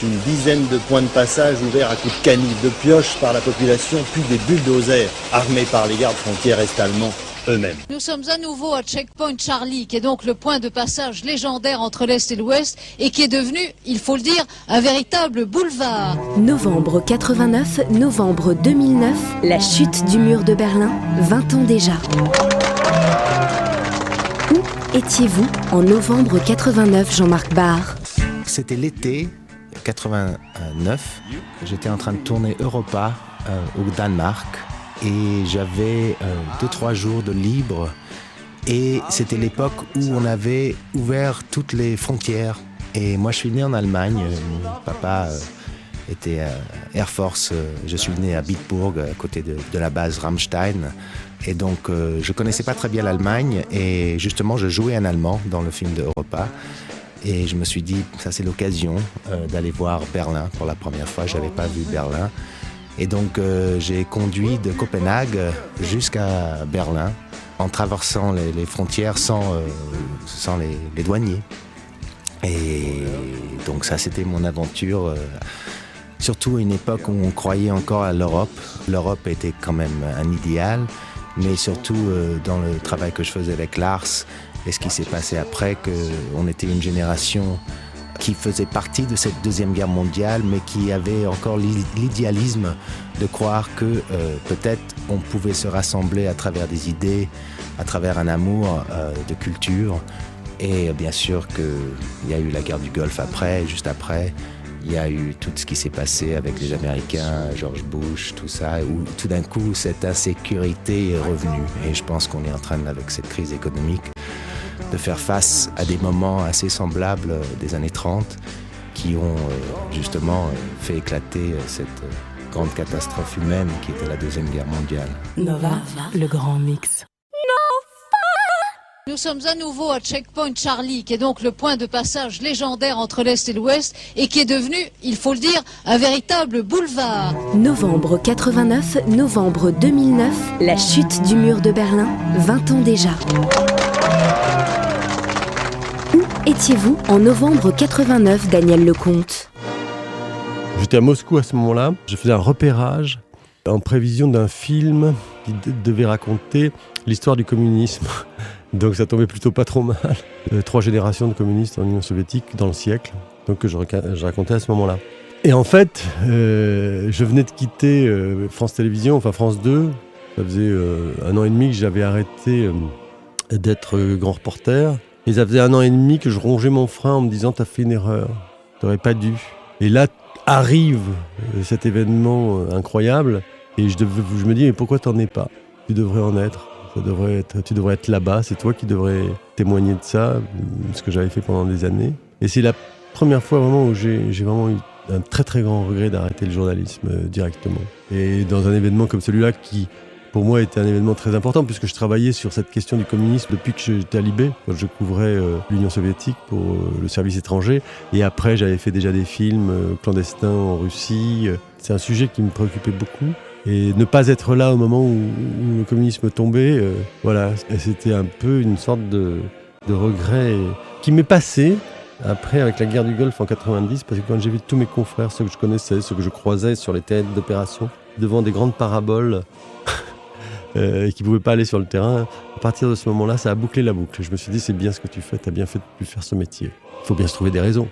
Une dizaine de points de passage ouverts à coups de canif de pioche par la population, puis des bulldozers armés par les gardes frontières est-allemands eux-mêmes. Nous sommes à nouveau à Checkpoint Charlie, qui est donc le point de passage légendaire entre l'Est et l'Ouest, et qui est devenu, il faut le dire, un véritable boulevard. Novembre 89, novembre 2009, la chute du mur de Berlin, 20 ans déjà. Où étiez-vous en novembre 89, Jean-Marc Barr? C'était l'été 89. J'étais en train de tourner Europa au Danemark et j'avais 2-3 jours de libre. Et c'était l'époque où on avait ouvert toutes les frontières. Et moi, je suis né en Allemagne. Mon papa était Air Force. Je suis né à Bitburg, à côté de la base Ramstein. Et donc, je connaissais pas très bien l'Allemagne. Et justement, je jouais en allemand dans le film de Europa. Et je me suis dit, ça c'est l'occasion d'aller voir Berlin pour la première fois. Je n'avais pas vu Berlin. Et donc, j'ai conduit de Copenhague jusqu'à Berlin en traversant les frontières sans les douaniers. Et donc ça, c'était mon aventure. Surtout à une époque où on croyait encore à l'Europe. L'Europe était quand même un idéal. Mais surtout dans le travail que je faisais avec Lars et ce qui s'est passé après, qu'on était une génération qui faisait partie de cette Deuxième Guerre mondiale, mais qui avait encore l'idéalisme de croire que peut-être on pouvait se rassembler à travers des idées, à travers un amour de culture. Et bien sûr qu'il y a eu la guerre du Golfe après, juste après. Il y a eu tout ce qui s'est passé avec les Américains, George Bush, tout ça, où tout d'un coup, cette insécurité est revenue. Et je pense qu'on est en train, avec cette crise économique, de faire face à des moments assez semblables des années 30 qui ont justement fait éclater cette grande catastrophe humaine qui était la Deuxième Guerre mondiale. Nova, le grand mix. Nous sommes à nouveau à Checkpoint Charlie, qui est donc le point de passage légendaire entre l'Est et l'Ouest, et qui est devenu, il faut le dire, un véritable boulevard. Novembre 89, novembre 2009, la chute du mur de Berlin, 20 ans déjà. Où étiez-vous en novembre 89, Daniel Lecomte? J'étais à Moscou à ce moment-là. Je faisais un repérage en prévision d'un film qui devait raconter l'histoire du communisme. Donc ça tombait plutôt pas trop mal. 3 générations de communistes en Union soviétique dans le siècle, donc que je racontais à ce moment-là. Et en fait, je venais de quitter France Télévisions, enfin France 2. Ça faisait 1 an et demi que j'avais arrêté d'être grand reporter. Et ça faisait 1 an et demi que je rongeais mon frein en me disant « t'as fait une erreur, t'aurais pas dû ». Et là arrive cet événement incroyable et je me dis « mais pourquoi t'en es pas ? Tu devrais en être ». Tu devrais être là-bas, c'est toi qui devrais témoigner de ça, ce que j'avais fait pendant des années. Et c'est la première fois vraiment où j'ai vraiment eu un très très grand regret d'arrêter le journalisme directement. Et dans un événement comme celui-là qui, pour moi, était un événement très important puisque je travaillais sur cette question du communisme depuis que j'étais à Libé, quand je couvrais l'Union soviétique pour le service étranger. Et après, j'avais fait déjà des films clandestins en Russie. C'est un sujet qui me préoccupait beaucoup. Et ne pas être là au moment où le communisme tombait, voilà, c'était un peu une sorte de regret qui m'est passé après avec la guerre du Golfe en 90, parce que quand j'ai vu tous mes confrères, ceux que je connaissais, ceux que je croisais sur les théâtres d'opération, devant des grandes paraboles et qui ne pouvaient pas aller sur le terrain, à partir de ce moment-là, ça a bouclé la boucle. Je me suis dit, c'est bien ce que tu fais, tu as bien fait de plus faire ce métier. Il faut bien se trouver des raisons.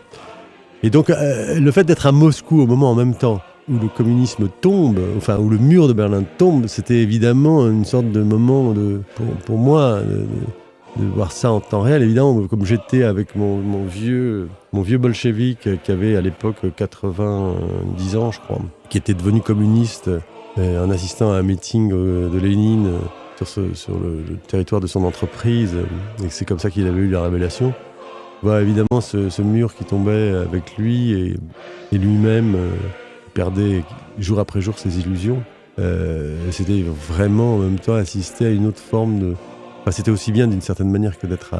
Et donc, le fait d'être à Moscou au moment en même temps où le communisme tombe, enfin où le mur de Berlin tombe, c'était évidemment une sorte de moment pour moi de voir ça en temps réel. Évidemment, comme j'étais avec mon vieux bolchevique qui avait à l'époque 90 ans, je crois, qui était devenu communiste en assistant à un meeting de Lénine sur le territoire de son entreprise, et c'est comme ça qu'il avait eu la révélation. Voilà, évidemment, ce mur qui tombait avec lui et lui-même perdait jour après jour ses illusions. C'était vraiment en même temps assister à une autre forme de... Enfin, c'était aussi bien d'une certaine manière que d'être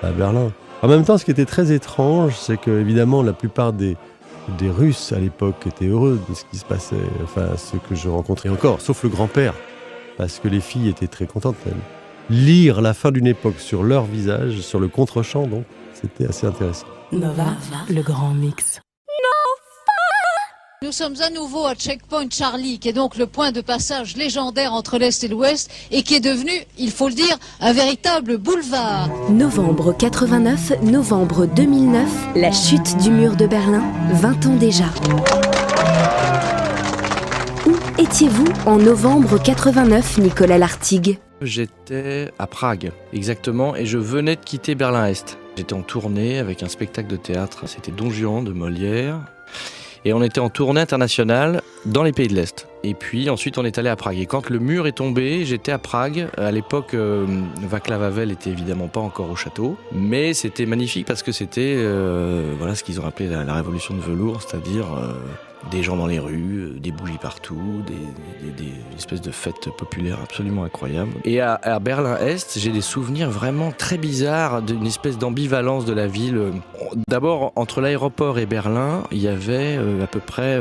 à Berlin. En même temps, ce qui était très étrange, c'est que évidemment la plupart des Russes à l'époque étaient heureux de ce qui se passait, enfin ceux que je rencontrais encore, sauf le grand-père, parce que les filles étaient très contentes. Lire la fin d'une époque sur leur visage, sur le contre-champ, donc, c'était assez intéressant. Nova, le grand mix. Nous sommes à nouveau à Checkpoint Charlie, qui est donc le point de passage légendaire entre l'Est et l'Ouest, et qui est devenu, il faut le dire, un véritable boulevard. Novembre 89, novembre 2009, la chute du mur de Berlin, 20 ans déjà. Où étiez-vous en novembre 89, Nicolas Lartigue? J'étais à Prague, exactement, et je venais de quitter Berlin-Est. J'étais en tournée avec un spectacle de théâtre, c'était Don Juan de Molière. Et on était en tournée internationale dans les pays de l'Est. Et puis ensuite on est allé à Prague. Et quand le mur est tombé, j'étais à Prague. À l'époque, Václav Havel était évidemment pas encore au château. Mais c'était magnifique parce que c'était voilà ce qu'ils ont appelé la révolution de velours, c'est-à-dire des gens dans les rues, des bougies partout, des espèces de fêtes populaires absolument incroyables. Et à Berlin-Est, j'ai des souvenirs vraiment très bizarres d'une espèce d'ambivalence de la ville. D'abord, entre l'aéroport et Berlin, il y avait à peu près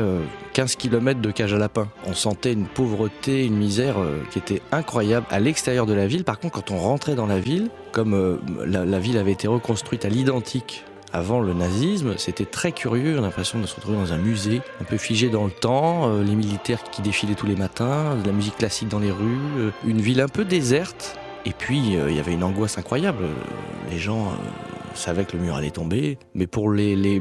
15 km de cage à lapins. On sentait une pauvreté, une misère qui était incroyable à l'extérieur de la ville. Par contre, quand on rentrait dans la ville, comme la ville avait été reconstruite à l'identique avant le nazisme, c'était très curieux, on a l'impression de se retrouver dans un musée, un peu figé dans le temps, les militaires qui défilaient tous les matins, de la musique classique dans les rues, une ville un peu déserte. Et puis, il y avait une angoisse incroyable. Les gens savaient que le mur allait tomber. Mais pour les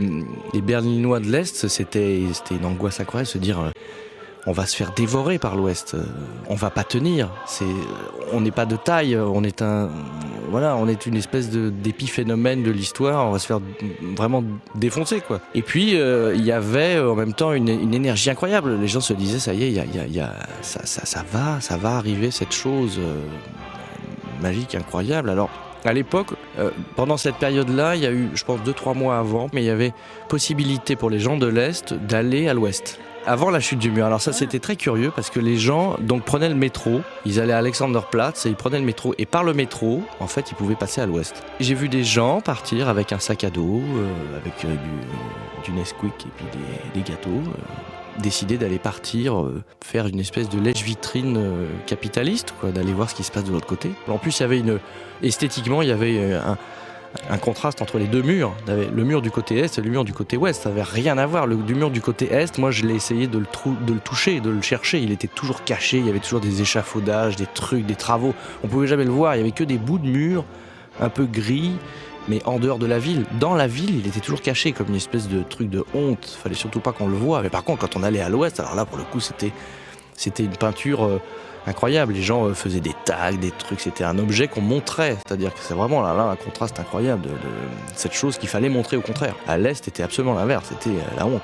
Berlinois de l'Est, c'était une angoisse incroyable, se dire on va se faire dévorer par l'Ouest, on va pas tenir. On n'est pas de taille, on est une espèce d'épiphénomène de l'histoire, on va se faire vraiment défoncer, quoi. Et puis il y avait en même temps une énergie incroyable. Les gens se disaient ça y est, ça va arriver cette chose magique, incroyable. Alors à l'époque, pendant cette période-là, il y a eu, je pense 2-3 mois avant, mais il y avait possibilité pour les gens de l'Est d'aller à l'Ouest. Avant la chute du mur. Alors ça, c'était très curieux parce que les gens donc prenaient le métro, ils allaient à Alexanderplatz et ils prenaient le métro. Et par le métro, en fait, ils pouvaient passer à l'ouest. J'ai vu des gens partir avec un sac à dos, avec du Nesquik et puis des gâteaux, décider d'aller partir, faire une espèce de lèche-vitrine capitaliste, quoi, d'aller voir ce qui se passe de l'autre côté. En plus, esthétiquement, il y avait un contraste entre les deux murs. Le mur du côté est et le mur du côté ouest, ça n'avait rien à voir. Du mur du côté est, moi je l'ai essayé de le toucher, de le chercher. Il était toujours caché, il y avait toujours des échafaudages, des trucs, des travaux. On pouvait jamais le voir, il y avait que des bouts de mur un peu gris, mais en dehors de la ville. Dans la ville, il était toujours caché comme une espèce de truc de honte. Fallait surtout pas qu'on le voie. Mais par contre, quand on allait à l'ouest, alors là pour le coup c'était une peinture incroyable. Les gens faisaient des tags, des trucs. C'était un objet qu'on montrait. C'est-à-dire que c'est vraiment là un contraste incroyable de cette chose qu'il fallait montrer au contraire. À l'Est, c'était absolument l'inverse. C'était la honte.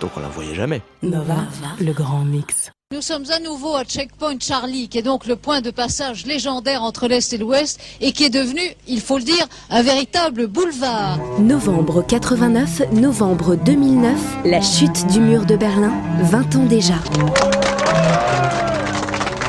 Donc on la voyait jamais. Nova, le grand mix. Nous sommes à nouveau à Checkpoint Charlie, qui est donc le point de passage légendaire entre l'Est et l'Ouest, et qui est devenu, il faut le dire, un véritable boulevard. Novembre 89, novembre 2009, la chute du mur de Berlin, 20 ans déjà.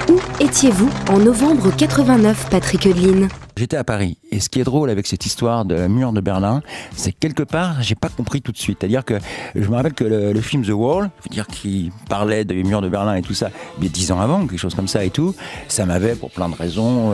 Où étiez-vous en novembre 89, Patrick Eudeline? J'étais à Paris. Et ce qui est drôle avec cette histoire de mur de Berlin, c'est que quelque part, j'ai pas compris tout de suite. C'est-à-dire que je me rappelle que le film The Wall, qui parlait des murs de Berlin et tout ça, mais 10 ans avant, quelque chose comme ça et tout, ça m'avait, pour plein de raisons,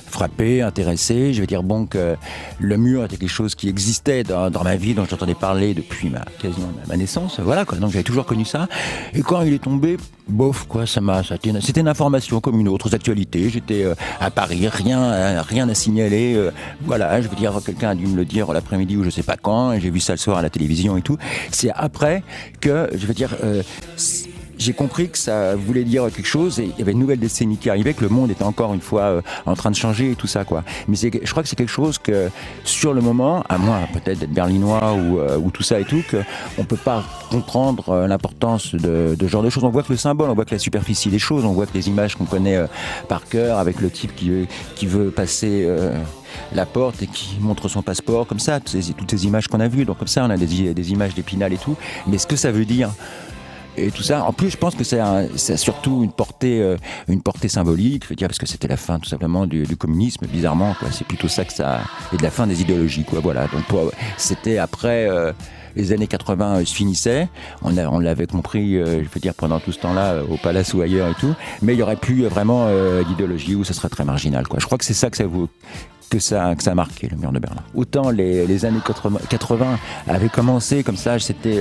frappé, intéressé. Je veux dire, bon, que le mur était quelque chose qui existait dans ma vie, dont j'entendais parler depuis quasiment ma naissance. Voilà, quoi. Donc j'avais toujours connu ça. Et quand il est tombé, bof, quoi, c'était une information comme une autre, aux actualités. J'étais à Paris, rien à signaler. Voilà, je veux dire, quelqu'un a dû me le dire l'après-midi ou je sais pas quand, et j'ai vu ça le soir à la télévision et tout. C'est après que, je veux dire, j'ai compris que ça voulait dire quelque chose, et il y avait une nouvelle décennie qui arrivait, que le monde était encore une fois en train de changer et tout ça, quoi. Mais je crois que c'est quelque chose que, sur le moment, à moins peut-être d'être berlinois ou tout ça et tout, qu'on peut pas comprendre l'importance de ce genre de choses. On voit que le symbole, on voit que la superficie des choses, on voit que les images qu'on connaît par cœur, avec le type qui veut passer la porte et qui montre son passeport, comme ça, toutes ces images qu'on a vues. Donc comme ça, on a des images d'Épinal et tout. Mais ce que ça veut dire et tout ça, en plus, je pense que c'est surtout une portée symbolique, je veux dire, parce que c'était la fin tout simplement du communisme, bizarrement, quoi. C'est plutôt ça que ça, et de la fin des idéologies, quoi. Voilà. Donc c'était après les années 80 se finissaient, on l'avait compris, je veux dire, pendant tout ce temps-là, au Palace ou ailleurs et tout, mais il y aurait plus vraiment d'idéologie où ça serait très marginal, quoi. Je crois que c'est ça que ça a marqué, le mur de Berlin. Autant les années 80 avaient commencé comme ça, c'était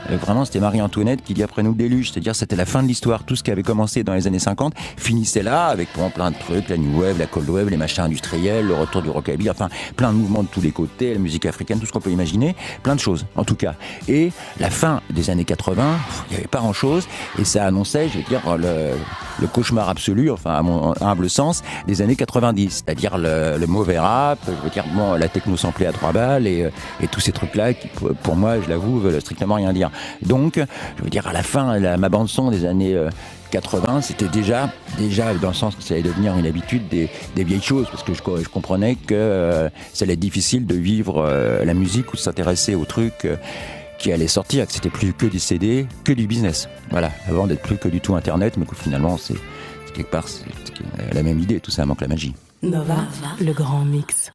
Vraiment, c'était Marie-Antoinette qui dit après nous le déluge, c'est-à-dire c'était la fin de l'histoire. Tout ce qui avait commencé dans les années 50 finissait là, avec plein de trucs, la new wave, la cold wave, les machins industriels, le retour du rockabilly, enfin plein de mouvements de tous les côtés, la musique africaine, tout ce qu'on peut imaginer, plein de choses en tout cas. Et la fin des années 80, il n'y avait pas grand-chose, et ça annonçait, je veux dire, le cauchemar absolu, enfin à mon humble sens, des années 90, c'est-à-dire le mauvais rap, je veux dire, bon, la techno samplée à 3 balles, et tous ces trucs-là qui, pour moi, je l'avoue, veulent strictement rien dire. Donc, je veux dire, à la fin, ma bande-son des années 80, c'était déjà dans le sens que ça allait devenir une habitude des vieilles choses, parce que je comprenais que ça allait être difficile de vivre la musique ou de s'intéresser aux trucs qui allaient sortir, que c'était plus que des CD, que du business. Voilà, avant d'être plus que du tout Internet, mais que finalement, c'est quelque part, c'est la même idée, tout ça manque la magie. Nova, le grand mix.